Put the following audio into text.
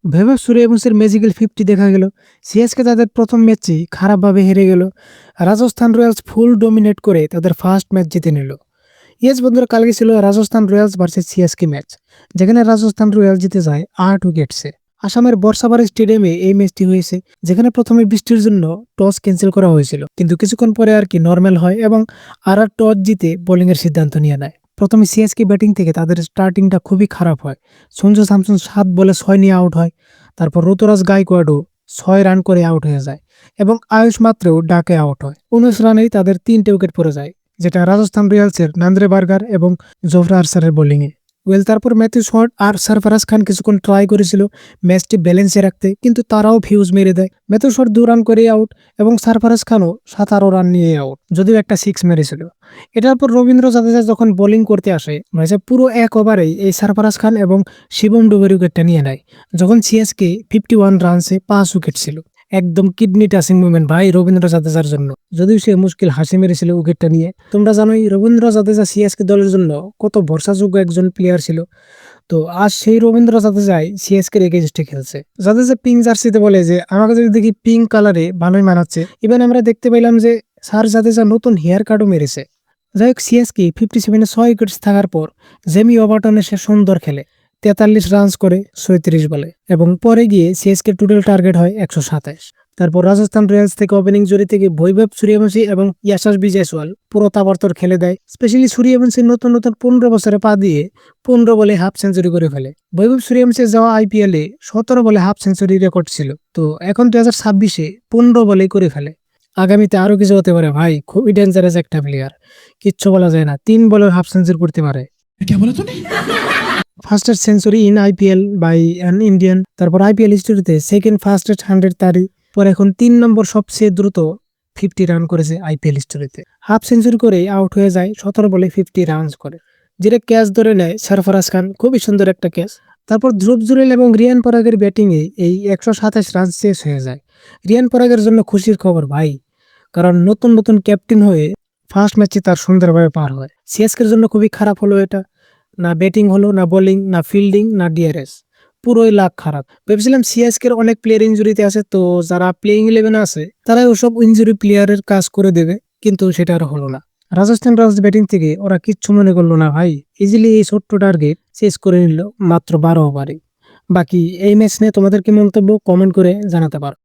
ভেবে সূর্যবংশীর ম্যাজিক্যাল 50 দেখা গেল। সিএসকে তাদের প্রথম ম্যাচেই খারাপভাবে হেরে গেল। রাজস্থান রয়্যালস ফুল ডমিনেট করে তাদের ফার্স্ট ম্যাচ জিতে নিল। ইয়েস বন্ধুরা, কালকে ছিল Rajasthan Royals versus CSK match, যেখানে রাজস্থান রয়্যালস জিতে যায় 8 উইকেটসে। আসামের বর্ষাবাড়ি স্টেডিয়ামে এই ম্যাচটি হয়েছে, যেখানে প্রথমে বৃষ্টির জন্য টস ক্যান্সেল করা হয়েছিল, কিন্তু কিছুক্ষণ পরে আর কি নর্মাল হয় এবং আর টস জিতে বোলিংয়ের সিদ্ধান্ত নিয়ে নেয়। প্রথমে সিএসকে ব্যাটিং থেকে তাদের স্টার্টিংটা খুবই খারাপ হয়। সঞ্জু স্যামসন 7 বলে 6 নিয়ে আউট হয়। তারপর ঋতুরাজ গাইকোয়াডও 6 রান করে আউট হয়ে যায় এবং আয়ুষ মাত্রেও ডাকে আউট হয়। 19 রানেই তাদের 3টে উইকেট পড়ে যায়, যেটা রাজস্থান রয়্যালসের নান্দ্রে বার্গার এবং জোফরা আর্চারের বোলিংয়ে। তারপর ম্যাথিউ শট আর সরফরাজ খান কিছুক্ষণ ট্রাই করেছিল ম্যাচটি ব্যালেন্সে রাখতে, কিন্তু তারাও ফিউজ মেরে দেয়। ম্যাথিউ শট 2 রান করে আউট এবং সরফরাজ খানও 17 রান নিয়ে আউট, যদিও একটা 6 মেরেছিল। এটার পর রবীন্দ্র জাদেজা যখন বোলিং করতে আসে, মানে পুরো এক ওভারেই এই সরফরাজ খান এবং শিবম ডুবের উইকেটটা নিয়ে নেয়, যখন সিএসকে 51 রানসে 5 উইকেট ছিল। একদম কিডনি টাচিং মুভমেন্ট ভাই রবীন্দ্র জাদেজার জন্য, যদিও সে মুশকিল হাসি মেরেছিল উইকেটটা নিয়ে। তোমরা জানোই রবীন্দ্র জাদেজা সিএসকে দলের জন্য কত ভরসাযোগ্য একজন প্লেয়ার ছিল। তো আজ সেই রবীন্দ্র জাদেজাই সিএসকে এর এগেইনস্টে খেলছে। জাদেজা পিঙ্ক জার্সিতে বলে যে আমাকে যদি দেখি পিঙ্ক কালারে ভালোই মানাচ্ছে। ইভেন আমরা দেখতে পেলাম যে স্যার জাদেজা নতুন হেয়ার কাটও মেরেছে। যাই হোক, সিএসকে 57-এ 6 উইকেটস থাকার পর জেমি ওভারটনে সে সুন্দর খেলে 43 রানস করে 37 বলে, এবং পরে গিয়ে সিএসকে টোটাল টার্গেট হয় 127। তারপর রাজস্থান রয়্যালস থেকে ওপেনিং জুড়ি থেকে বৈভব সূর্যবংশী এবং ইয়াশাসবি জয়সওয়াল পুরো তাবড়তোড় খেলে দেয়। স্পেশালি সূর্যবংশী নতুন নতুন 15 বছরে পা দিয়ে 15 বলে হাফ সেঞ্চুরি করে ফেলে। বৈভব সূর্যবংশীর যাওয়া আইপিএলে 17 বলে হাফ সেঞ্চুরি রেকর্ড ছিল, তো এখন 2026-এ 15 বলেই করে ফেলে। আগামীতে আরো কিছু হতে পারে ভাই, খুবই ডেঞ্জারাস একটা প্লেয়ার, কিচ্ছু বলা যায় না। 3 বলে হাফ সেঞ্চুরি করতে পারে। Fastest century in IPL by an Indian. তারপর আইপিএল হিস্ট্রিতে সেকেন্ড ফার্স্টেস্ট 100 তারই পর এখন 3 নম্বর সবচেয়ে দ্রুত 50 রান করেছে আইপিএল হিস্ট্রিতে। হাফ সেঞ্চুরি করে আউট হয়ে যায় 17 বলে 50 রানস করে, যেটা ক্যাচ ধরে নেয় সরফরাজ খান, খুবই সুন্দর একটা ক্যাচ। তারপর ধ্রুব জুরেল এবং রিয়ান পরাগের ব্যাটিংয়ে এই 127 রান শেষ হয়ে যায়। রিয়ান পরাগের জন্য খুশির খবর ভাই, কারণ নতুন নতুন ক্যাপ্টেন হয়ে ফার্স্ট ম্যাচে তার সুন্দরভাবে পার হয়। সিএসকের জন্য খুবই খারাপ হলো এটা, না ব্যাটিং হলো, না বোলিং, না ফিল্ডিং, না ডিআরএস, পুরোই লাক খারাপ। ভেবেছিলাম সিএসকে এর অনেক প্লেয়ার ইনজুরিতে আছে, তো যারা প্লেইং 11 আছে তারা ওসব ইনজুরি প্লেয়ারের কাজ করে দেবে, কিন্তু সেটা আর হলো না। রাজস্থান রয়্যালস ব্যাটিং থেকে ওরা কিচ্ছু মনে করলো না ভাই, ইজিলি এই ছোট্ট টার্গেট শেষ করে নিল মাত্র 12 ওভারে। বাকি এই ম্যাচ নিয়ে তোমাদের কি মন্তব্য কমেন্ট করে জানাতে পারো।